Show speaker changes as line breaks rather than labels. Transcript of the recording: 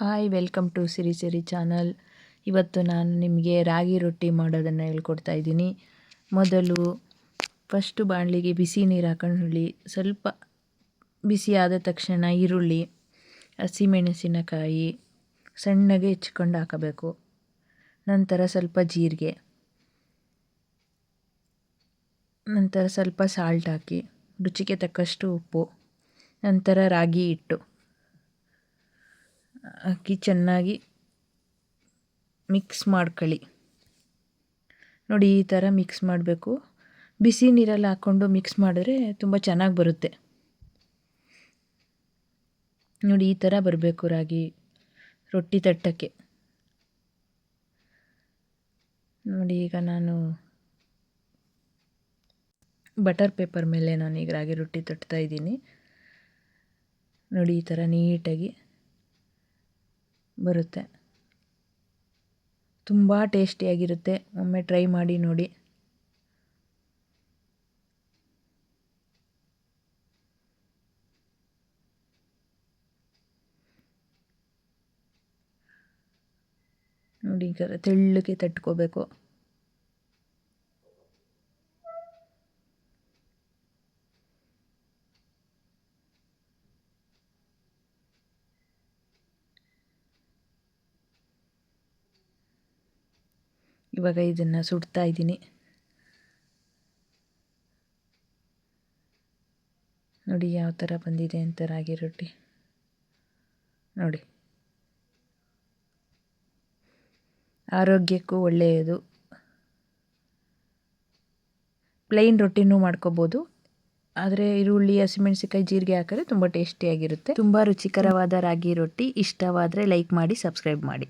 Hi, welcome to Siri Siri channel. ಇವತ್ತು ನಾನು ನಿಮಗೆ ರಾಗಿ ರೊಟ್ಟಿ ಮಾಡೋದನ್ನು ಹೇಳ್ಕೊಡ್ತಾ ಇದ್ದೀನಿ. ಮೊದಲು ಫಸ್ಟು ಬಾಣಲಿಗೆ ಬಿಸಿ ನೀರು ಹಾಕೊಂಡು ಸ್ವಲ್ಪ ಬಿಸಿ ಆದ ತಕ್ಷಣ ಈರುಳ್ಳಿ, ಹಸಿಮೆಣಸಿನಕಾಯಿ ಸಣ್ಣಗೆ ಹೆಚ್ಕೊಂಡು ಹಾಕಬೇಕು. ನಂತರ ಸ್ವಲ್ಪ ಜೀರಿಗೆ, ನಂತರ ಸ್ವಲ್ಪ ಸಾಲ್ಟ್ ಹಾಕಿ ರುಚಿಗೆ ತಕ್ಕಷ್ಟು ಉಪ್ಪು, ನಂತರ ರಾಗಿ ಹಿಟ್ಟು ಹಾಕಿ ಚೆನ್ನಾಗಿ ಮಿಕ್ಸ್ ಮಾಡ್ಕೊಳ್ಳಿ. ನೋಡಿ, ಈ ಥರ ಮಿಕ್ಸ್ ಮಾಡಬೇಕು. ಬಿಸಿ ನೀರಲ್ಲಿ ಹಾಕ್ಕೊಂಡು ಮಿಕ್ಸ್ ಮಾಡಿದ್ರೆ ತುಂಬ ಚೆನ್ನಾಗಿ ಬರುತ್ತೆ. ನೋಡಿ, ಈ ಥರ ಬರಬೇಕು ರಾಗಿ ರೊಟ್ಟಿ ತಟ್ಟಕ್ಕೆ. ನೋಡಿ, ಈಗ ನಾನು ಬಟರ್ ಪೇಪರ್ ಮೇಲೆ ನಾನೀಗ ರಾಗಿ ರೊಟ್ಟಿ ತಟ್ತಾ ಇದ್ದೀನಿ. ನೋಡಿ, ಈ ಥರ ನೀಟಾಗಿ ಬರುತ್ತೆ. ತುಂಬ ಟೇಸ್ಟಿಯಾಗಿರುತ್ತೆ. ಒಮ್ಮೆ ಟ್ರೈ ಮಾಡಿ ನೋಡಿ. ನೋಡಿ, ಈ ಥರ ತೆಳ್ಳಗೆ ತಟ್ಕೋಬೇಕು. ಇವಾಗ ಇದನ್ನು ಸುಡ್ತಾ ಇದ್ದೀನಿ. ನೋಡಿ ಯಾವ ಥರ ಬಂದಿದೆ ಅಂತ ರಾಗಿ ರೊಟ್ಟಿ. ನೋಡಿ, ಆರೋಗ್ಯಕ್ಕೂ ಒಳ್ಳೆಯದು. ಪ್ಲೈನ್ ರೊಟ್ಟಿನೂ ಮಾಡ್ಕೋಬೋದು, ಆದರೆ ಈರುಳ್ಳಿ, ಹಸಿಮೆಣಸಿನಕಾಯಿ, ಜೀರಿಗೆ ಹಾಕಿದ್ರೆ ತುಂಬ ಟೇಸ್ಟಿಯಾಗಿರುತ್ತೆ. ತುಂಬ ರುಚಿಕರವಾದ ರಾಗಿ ರೊಟ್ಟಿ. ಇಷ್ಟವಾದರೆ ಲೈಕ್ ಮಾಡಿ, ಸಬ್ಸ್ಕ್ರೈಬ್ ಮಾಡಿ.